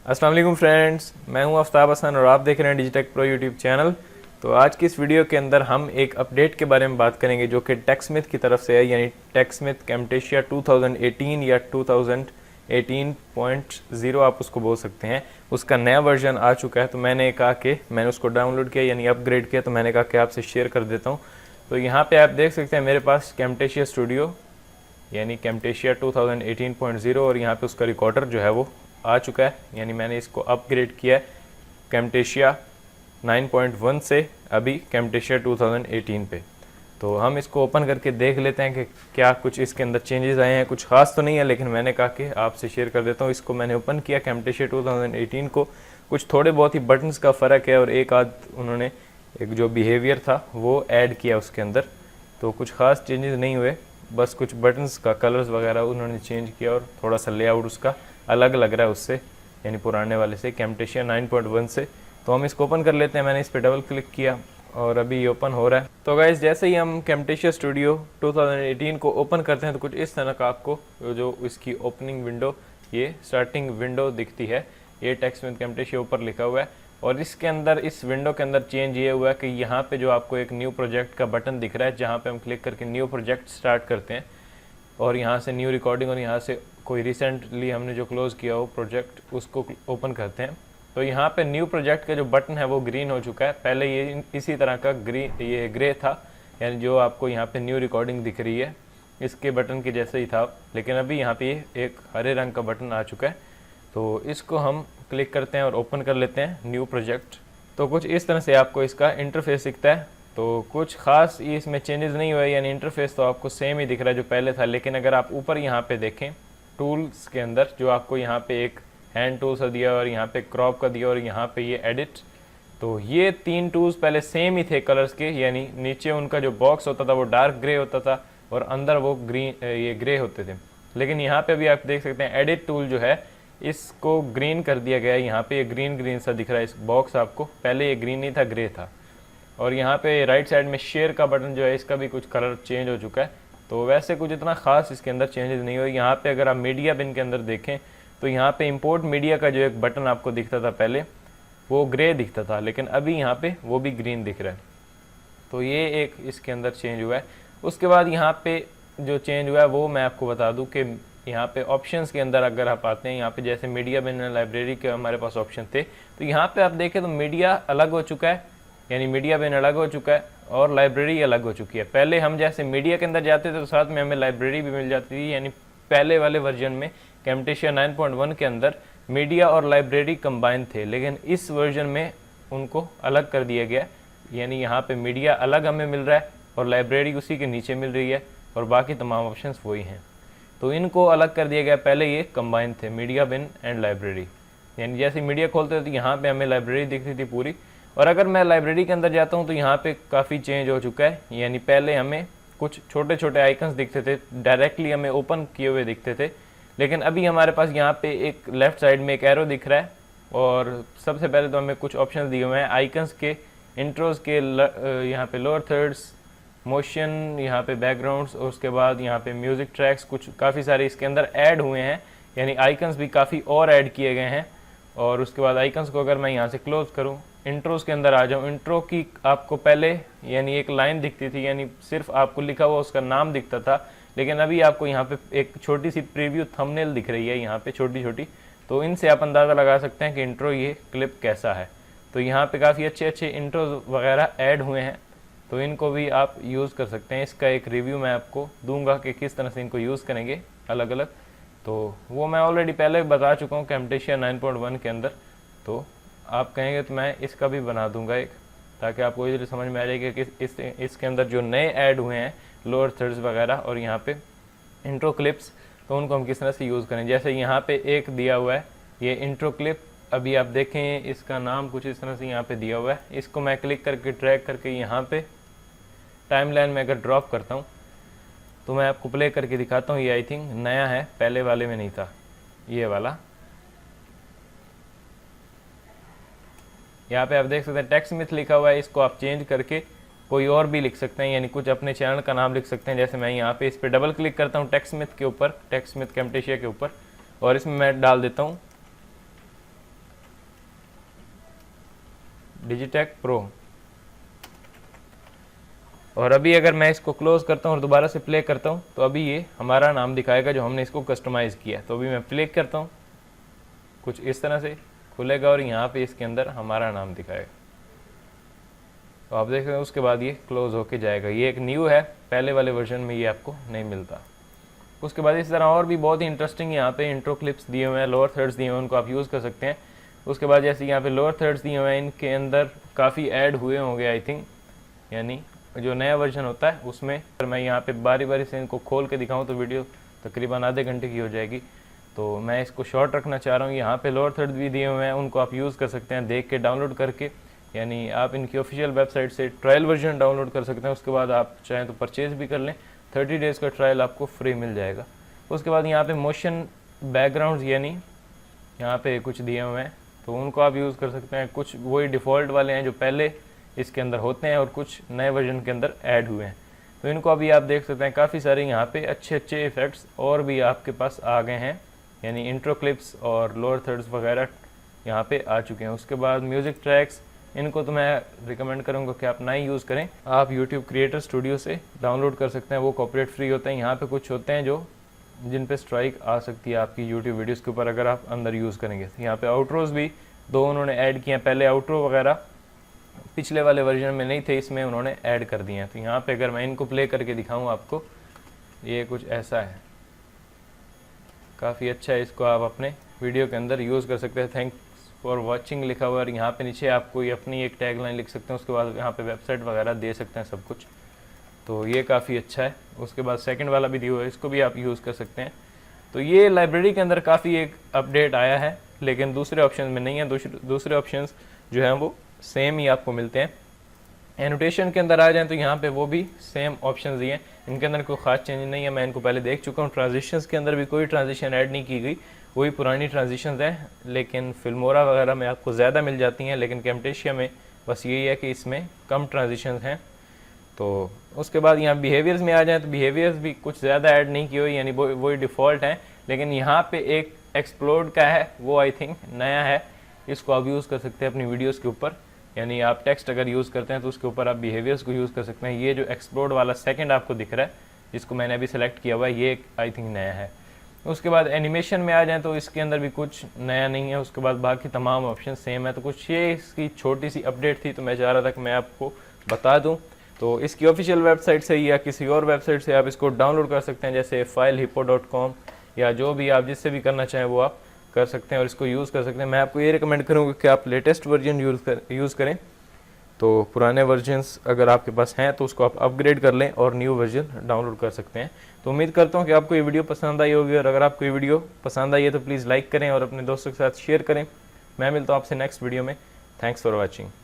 अस्सलाम वालेकुम फ्रेंड्स, मैं हूं आफ्ताब हसन और आप देख रहे हैं डिजिटेक प्रो यूट्यूब चैनल। तो आज की इस वीडियो के अंदर हम एक अपडेट के बारे में बात करेंगे जो कि टेकस्मिथ की तरफ से है, यानी टेकस्मिथ कैम्टेशिया 2018 या 2018.0 आप उसको बोल सकते हैं। उसका नया वर्जन आ चुका है, तो मैंने कहा कि मैंने उसको डाउनलोड किया यानी अपग्रेड किया, तो मैंने कहा कि आपसे शेयर कर देता हूँ। तो यहाँ पे आप देख सकते हैं मेरे पास कैम्टेशिया स्टूडियो यानी कैम्टेशिया 2018.0 और यहाँ पे उसका रिकॉर्डर जो है वो आ चुका है, यानी मैंने इसको अपग्रेड किया है कैम्टेशिया 9.1 से अभी कैम्टेशिया 2018 पे। तो हम इसको ओपन करके देख लेते हैं कि क्या कुछ इसके अंदर चेंजेस आए हैं। कुछ खास तो नहीं है, लेकिन मैंने कहा कि आपसे शेयर कर देता हूँ। इसको मैंने ओपन किया कैम्टेशिया 2018 को। कुछ थोड़े बहुत ही बटन्स का फ़र्क है और एक आध उन्होंने एक जो बिहेवियर था वो ऐड किया उसके अंदर। तो कुछ ख़ास चेंजेस नहीं हुए, बस कुछ बटन्स का कलर्स वगैरह उन्होंने चेंज किया और थोड़ा सा लेआउट उसका अलग लग रहा है उससे, यानी पुराने वाले से, कैम्टेशिया 9.1 से। तो हम इसको ओपन कर लेते हैं। मैंने इस पर डबल क्लिक किया और अभी ये ओपन हो रहा है। तो गाइस, जैसे ही हम कैम्टेशिया स्टूडियो 2018 को ओपन करते हैं तो कुछ इस तरह का आपको जो इसकी ओपनिंग विंडो, ये स्टार्टिंग विंडो दिखती है। ये टेक्स्ट कैम्टेशिया ऊपर लिखा हुआ है और इसके अंदर, इस विंडो के अंदर चेंज ये हुआ है कि यहाँ पे जो आपको एक न्यू प्रोजेक्ट का बटन दिख रहा है, जहाँ पे हम क्लिक करके न्यू प्रोजेक्ट स्टार्ट करते हैं और यहाँ से न्यू रिकॉर्डिंग और यहाँ से कोई रिसेंटली हमने जो क्लोज़ किया हो प्रोजेक्ट उसको ओपन करते हैं। तो यहाँ पे न्यू प्रोजेक्ट का जो बटन है वो ग्रीन हो चुका है। पहले ये इसी तरह का ये ग्रे था, यानी जो आपको यहाँ पे न्यू रिकॉर्डिंग दिख रही है इसके बटन के जैसे ही था, लेकिन अभी यहाँ पे एक हरे रंग का बटन आ चुका है। तो इसको हम क्लिक करते हैं और ओपन कर लेते हैं न्यू प्रोजेक्ट। तो कुछ इस तरह से आपको इसका इंटरफेस दिखता है। तो कुछ खास इसमें चेंजेस नहीं हुए, यानी इंटरफेस तो आपको सेम ही दिख रहा है जो पहले था। लेकिन अगर आप ऊपर यहाँ पे देखें टूल्स के अंदर, जो आपको यहाँ पे एक हैंड टूल्स का दिया और यहाँ पे क्रॉप का दिया और यहाँ पे ये एडिट, तो ये तीन टूल्स पहले सेम ही थे कलर्स के, यानी नीचे उनका जो बॉक्स होता था वो डार्क ग्रे होता था और अंदर वो ये ग्रे होते थे। लेकिन यहाँ पे अभी आप देख सकते हैं एडिट टूल जो है इसको ग्रीन कर दिया गया है। यहाँ पे ये ग्रीन सा दिख रहा है इस बॉक्स आपको, पहले ये ग्रीन नहीं था, ग्रे था। और यहाँ पे राइट साइड में शेयर का बटन जो है इसका भी कुछ कलर चेंज हो चुका है। तो वैसे कुछ इतना खास इसके अंदर चेंजेस नहीं हुए। यहाँ पे अगर आप मीडिया बिन के अंदर देखें तो यहाँ पे इंपोर्ट मीडिया का जो एक बटन आपको दिखता था पहले वो ग्रे दिखता था, लेकिन अभी यहाँ पे वो भी ग्रीन दिख रहा है। तो ये एक इसके अंदर चेंज हुआ है। उसके बाद यहाँ पे जो चेंज हुआ है वो मैं आपको बता दूँ कि यहाँ पे ऑप्शंस के अंदर अगर आप आते हैं, यहाँ पे जैसे मीडिया बिन लाइब्रेरी के हमारे पास ऑप्शन थे, तो यहाँ पे आप देखें तो मीडिया अलग हो चुका है, यानी मीडिया बिन अलग हो चुका है और लाइब्रेरी अलग हो चुकी है। पहले हम जैसे मीडिया के अंदर जाते थे तो साथ में हमें लाइब्रेरी भी मिल जाती थी, यानी पहले वाले वर्जन में कैम्टेशिया 9.1 के अंदर मीडिया और लाइब्रेरी कंबाइन थे, लेकिन इस वर्जन में उनको अलग कर दिया गया, यानी यहाँ पे मीडिया अलग हमें मिल रहा है और लाइब्रेरी उसी के नीचे मिल रही है और बाकी तमाम ऑप्शंस वही हैं। तो इनको अलग कर दिया गया, पहले ये कंबाइन थे मीडिया बिन एंड लाइब्रेरी, यानी जैसे मीडिया खोलते थे तो यहाँ पे हमें लाइब्रेरी दिखती थी पूरी। और अगर मैं लाइब्रेरी के अंदर जाता हूँ तो यहाँ पे काफ़ी चेंज हो चुका है, यानी पहले हमें कुछ छोटे छोटे आइकन्स दिखते थे, डायरेक्टली हमें ओपन किए हुए दिखते थे, लेकिन अभी हमारे पास यहाँ पे एक लेफ़्ट साइड में एक एरो दिख रहा है और सबसे पहले तो हमें कुछ ऑप्शंस दिए हुए हैं आइकन्स के, इंट्रोज के, यहाँ पे लोअर थर्ड्स, मोशन, यहाँ पे बैकग्राउंड्स और उसके बाद यहाँ पे म्यूज़िक ट्रैक्स, कुछ काफ़ी सारे इसके अंदर ऐड हुए हैं, यानी आइकन्स भी काफ़ी और ऐड किए गए हैं। और उसके बाद आइकन्स को अगर मैं यहाँ से क्लोज करूँ, इंट्रोज के अंदर आ जाऊँ, इंट्रो की आपको पहले यानी एक लाइन दिखती थी, यानी सिर्फ आपको लिखा हुआ उसका नाम दिखता था, लेकिन अभी आपको यहाँ पे एक छोटी सी प्रीव्यू थंबनेल दिख रही है यहाँ पे छोटी छोटी। तो इनसे आप अंदाज़ा लगा सकते हैं कि इंट्रो ये क्लिप कैसा है। तो यहाँ पे काफ़ी अच्छे अच्छे इंट्रोज वगैरह ऐड हुए हैं, तो इनको भी आप यूज़ कर सकते हैं। इसका एक रिव्यू मैं आपको दूंगा कि किस तरह से इनको यूज़ करेंगे अलग अलग, तो वो मैं ऑलरेडी पहले बता चुका हूँ कैम्टेशिया 9.1 के अंदर। तो आप कहेंगे तो मैं इसका भी बना दूंगा एक, ताकि आपको इधर समझ में आ जाएगा कि इसके अंदर जो नए ऐड हुए हैं लोअर थर्ड्स वगैरह और यहाँ पे इंट्रो क्लिप्स, तो उनको हम किस तरह से यूज़ करें। जैसे यहाँ पे एक दिया हुआ है ये इंट्रो क्लिप, अभी आप देखें इसका नाम कुछ इस तरह से यहाँ पे दिया हुआ है। इसको मैं क्लिक करके ड्रैग करके यहाँ पे टाइमलाइन में अगर ड्रॉप करता हूँ तो मैं आपको प्ले करके दिखाता हूँ। ये आई थिंक नया है, पहले वाले में नहीं था ये वाला। यहाँ पे आप देख सकते हैं टेक्स्टस्मिथ लिखा हुआ है, इसको आप चेंज करके कोई और भी लिख सकते हैं, यानी कुछ अपने चैनल का नाम लिख सकते हैं। जैसे मैं यहाँ पे इस पर डबल क्लिक करता हूँ टेक्स्टस्मिथ के ऊपर, टेक्स्टस्मिथ कैम्टेशिया के ऊपर, और इसमें मैं डाल देता हूँ डिजिटेक प्रो। और अभी अगर मैं इसको क्लोज करता हूँ और दोबारा से प्ले करता हूँ तो अभी ये हमारा नाम दिखाएगा जो हमने इसको कस्टमाइज़ किया। तो अभी मैं प्ले करता हूँ, कुछ इस तरह से खुलेगा और यहाँ पे इसके अंदर हमारा नाम दिखाएगा। तो आप देख रहे हैं उसके बाद ये क्लोज होके जाएगा। ये एक न्यू है, पहले वाले वर्जन में ये आपको नहीं मिलता। उसके बाद इस तरह और भी बहुत ही इंटरेस्टिंग यहाँ पे इंट्रो क्लिप्स दिए हुए हैं, लोअर थर्ड्स दिए हुए हैं, उनको आप यूज़ कर सकते हैं। उसके बाद जैसे यहाँ पे लोअर थर्ड्स दिए हुए हैं, इनके अंदर काफ़ी ऐड हुए होंगे आई थिंक, यानी जो नया वर्जन होता है उसमें। अगर मैं यहाँ पे बारी बारी से इनको खोल के दिखाऊँ तो वीडियो तकरीबन आधे घंटे की हो जाएगी। तो मैं इसको शॉर्ट रखना चाह रहा हूँ। यहाँ पे लोअर थर्ड भी दिए हुए हैं, उनको आप यूज़ कर सकते हैं देख के, डाउनलोड करके, यानी आप इनकी ऑफिशियल वेबसाइट से ट्रायल वर्जन डाउनलोड कर सकते हैं। उसके बाद आप चाहें तो परचेज़ भी कर लें, 30 डेज़ का ट्रायल आपको फ्री मिल जाएगा। उसके बाद यहाँ पे मोशन बैकग्राउंड्स यानी यहाँ पे कुछ दिए हुए हैं, तो उनको आप यूज़ कर सकते हैं। कुछ वही डिफ़ॉल्ट वाले हैं जो पहले इसके अंदर होते हैं और कुछ नए वर्जन के अंदर ऐड हुए हैं। तो इनको अभी आप देख सकते हैं, काफ़ी सारे यहाँ पे अच्छे अच्छे इफ़ेक्ट्स और भी आपके पास आ गए हैं, यानी इंट्रो क्लिप्स और लोअर थर्ड्स वगैरह यहाँ पे आ चुके हैं। उसके बाद म्यूज़िक ट्रैक्स, इनको तो मैं रिकमेंड करूँगा कि आप ना ही यूज़ करें, आप यूट्यूब क्रिएटर स्टूडियो से डाउनलोड कर सकते हैं, वो कॉपीराइट फ्री होते हैं। यहाँ पे कुछ होते हैं जो जिन पे स्ट्राइक आ सकती है आपकी यूट्यूब वीडियोस के ऊपर अगर आप अंदर यूज़ करेंगे। यहाँ पे आउट्रोज भी 2 उन्होंने ऐड किए हैं, पहले आउट्रो वगैरह पिछले वाले वर्जन में नहीं थे, इसमें उन्होंने ऐड कर दिए हैं। तो यहाँ पे अगर मैं इनको प्ले करके दिखाऊँ आपको, ये कुछ ऐसा है, काफ़ी अच्छा है, इसको आप अपने वीडियो के अंदर यूज़ कर सकते हैं। थैंक्स फॉर वॉचिंग लिखा हुआ है और यहाँ पे नीचे आप कोई अपनी एक टैग लाइन लिख सकते हैं। उसके बाद यहाँ पे वेबसाइट वगैरह दे सकते हैं सब कुछ, तो ये काफ़ी अच्छा है। उसके बाद सेकंड वाला भी दिया हुआ है, इसको भी आप यूज़ कर सकते हैं। तो ये लाइब्रेरी के अंदर काफ़ी एक अपडेट आया है, लेकिन दूसरे ऑप्शन में नहीं है। दूसरे ऑप्शंस जो हैं वो सेम ही आपको मिलते हैं। एनोटेशन के अंदर आ जाएं तो यहाँ पे वो भी सेम ऑप्शंस दिए हैं, इनके अंदर कोई ख़ास चेंज नहीं है, मैं इनको पहले देख चुका हूँ। ट्रांजिशंस के अंदर भी कोई ट्रांजिशन ऐड नहीं की गई, वही पुरानी ट्रांजिशंस हैं, लेकिन फिल्मोरा वगैरह में आपको ज़्यादा मिल जाती हैं, लेकिन कैमटेशिया में बस यही है कि इसमें कम ट्रांजिशंस हैं। तो उसके बाद यहाँ बिहेवियर्स में आ जाए तो बिहेवियर्स भी कुछ ज़्यादा ऐड नहीं की हुई, यानी वही डिफ़ॉल्ट हैं, लेकिन यहाँ पे एक एक्सप्लोड का है, वो आई थिंक नया है, इसको आप यूज़ कर सकते हैं अपनी वीडियोस के ऊपर। यानी आप टेक्स्ट अगर यूज़ करते हैं तो उसके ऊपर आप बिहेवियर्स को यूज़ कर सकते हैं। ये जो एक्सप्लोड वाला सेकंड आपको दिख रहा है, जिसको मैंने अभी सेलेक्ट किया हुआ है, ये आई थिंक नया है। उसके बाद एनिमेशन में आ जाए तो इसके अंदर भी कुछ नया नहीं है। उसके बाद बाकी तमाम ऑप्शन सेम है। तो कुछ ये इसकी छोटी सी अपडेट थी, तो मैं चाह रहा था कि मैं आपको बता दूँ। तो इसकी ऑफिशियल वेबसाइट से या किसी और वेबसाइट से आप इसको डाउनलोड कर सकते हैं, जैसे filehippo.com, या जो भी आप जिससे भी करना चाहें वो आप कर सकते हैं और इसको यूज़ कर सकते हैं। मैं आपको ये रिकमेंड करूँगा कि आप लेटेस्ट वर्जन यूज़ करें। तो पुराने वर्जन्स अगर आपके पास हैं तो उसको आप अपग्रेड कर लें और न्यू वर्जन डाउनलोड कर सकते हैं। तो उम्मीद करता हूँ कि आपको ये वीडियो पसंद आई होगी, और अगर आपको ये वीडियो पसंद आई है तो प्लीज़ लाइक करें और अपने दोस्तों के साथ शेयर करें। मैं मिलता हूँ आपसे नेक्स्ट वीडियो में। Thanks for watching.